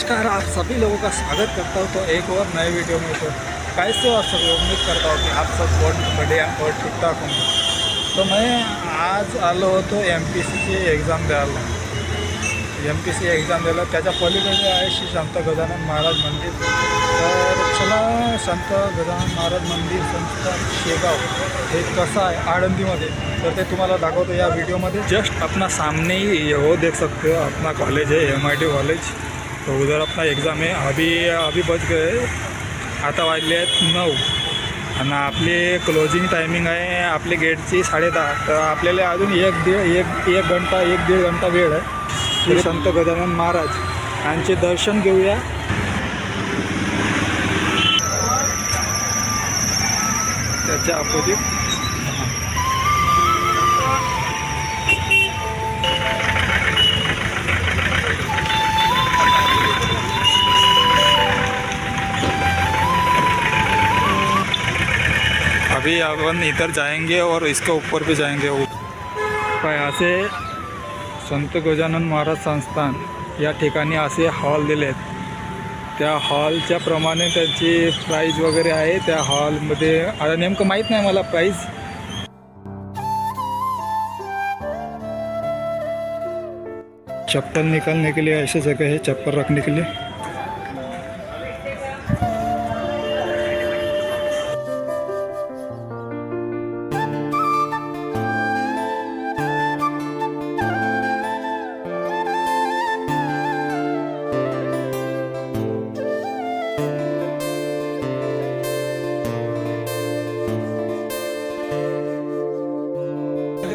नमस्कार, आप सभी लोगों का स्वागत करता हूँ तो एक और नए वीडियो में। तो कैसे हो आप सभी? उम्मीद करता हूँ कि आप सब बहुत बढ़िया और ठीक ठाक होंगे। तो मैं आज आलो होतो MPSCची एक्झाम द्यायला. MPSC एक्झाम द्यायला त्याच्या पलीकडे आहे श्री संत गजानन महाराज मंदिर. तर चला, संत गजानन महाराज मंदिर संस्थान शेगाव हे कसं आहे आळंदीमध्ये, तर ते तुम्हाला दाखवतो या वीडियोमध्ये. जस्ट अपना सामने ही वो देख सकते हो, अपना कॉलेज है MIT कॉलेज. तो उधर अपना एग्ज़ाम है. अभी बज गए, आता वाजले आहेत 9 आणि आपली क्लोजिंग टायमिंग आहे आपली गेटची 10:30. तर आपल्याला अजून एक दीड घंटा वेळ आहे. श्री संत गजानन महाराज यांचे दर्शन घेऊया. त्याच्या अपोजिट अभी अपन इधर जाएंगे और इसके ऊपर भी जाएंगे. काय असे संत गजानन महाराज संस्थान या ठिकाणी असे हॉल दिले आहेत. त्या हॉलच्या प्रमाणे त्याची प्राईज वगैरे आहे. त्या हॉलमध्ये आता नेमकं माहीत नाही मला प्राईज. चप्पल निकालने के लिए ऐसी जगह है, चप्पल रखने के लिए.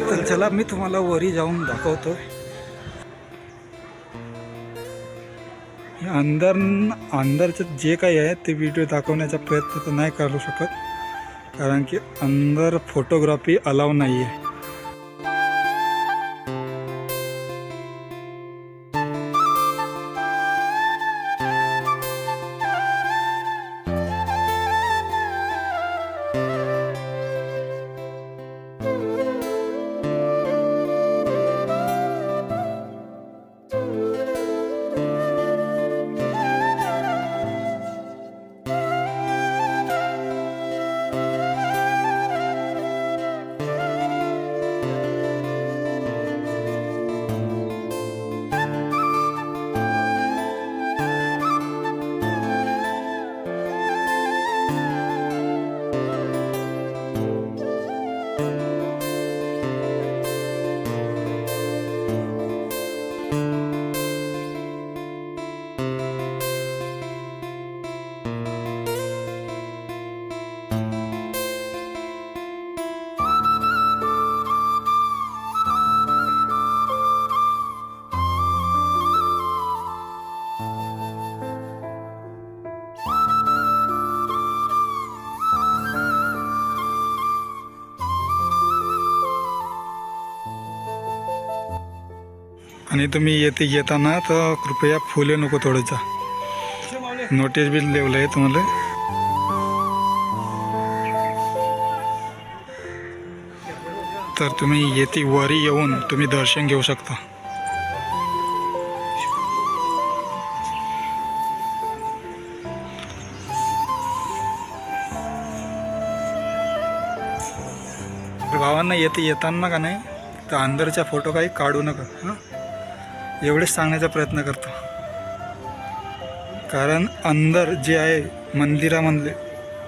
तर चला, मी तुम्हाला वरी जाऊन दाखवतो. अंदरचं जे काही आहे ते व्हिडिओ दाखवण्याचा प्रयत्न तर नाही करू शकत, कारण की अंदर फोटोग्राफी अलाव नाही आहे. आणि तुम्ही येताना तर कृपया फुले नको तोडायचा. नोटीस बी लिहिलं आहे तुम्हाला. तर तुम्ही वरी येऊन तुम्ही दर्शन घेऊ शकता. भावांना येताना का नाही तर अंदरच्या फोटो काही काढू नका हां, एवढेच सांगण्याचा प्रयत्न करतो. कारण अंदर जे आहे मंदिरामधले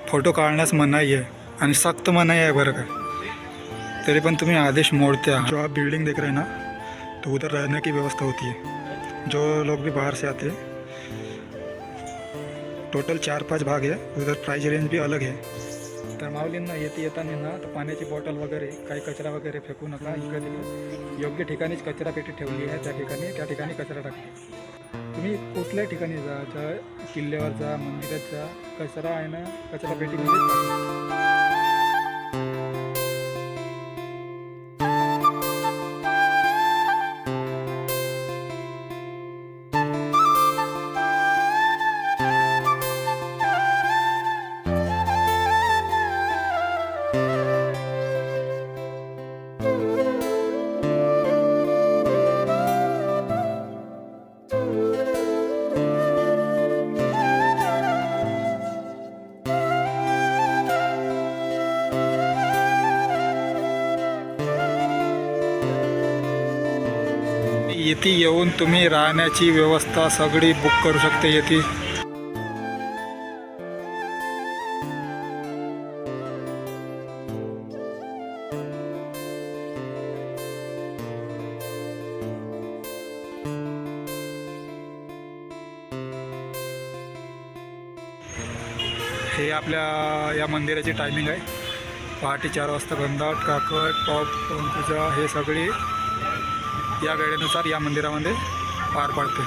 फोटो काढण्यास मनाई आहे आणि सख्त मनाई आहे बरं का. तरी पण तुम्ही आदेश मोड़ते हैं. जो आप बिल्डिंग देख रहे हैं ना, तो उधर रहने की व्यवस्था होती है. जो लोग भी बाहर से आते हैं, टोटल 4-5 भाग है. उधर प्राइस रेंज भी अलग है. तर माऊलींना येताना ना तर पाण्याची बॉटल वगैरे काही कचरा वगैरे फेकू नका. इकडे योग्य ठिकाणीच कचरा पेटी ठेवली आहे, त्या ठिकाणी कचरा टाका. तुम्ही कुठल्याही ठिकाणी जा, किल्ल्यावर जा, मंदिरात जा, कचरा आहे ना कचरा पेटीमध्ये टाका. येथे येऊन तुम्ही राहण्याची व्यवस्था सगळी बुक करू शकते येथे. हे आपल्या या मंदिराची टायमिंग आहे. पहाटे 4 वाजता घनदाट, काकड, टॉप, पूजा हे सगळी या वेळेनुसार या मंदिरामध्ये पार पडते.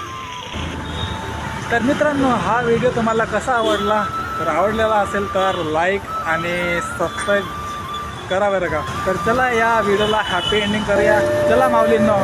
तर मित्रांनो, हा व्हिडिओ तुम्हाला कसा आवडला? तर आवडलेला असेल तर लाईक आणि सबस्क्राईब करा बरं का. तर चला या व्हिडिओला हॅपी एंडिंग करूया. चला माऊलींनो.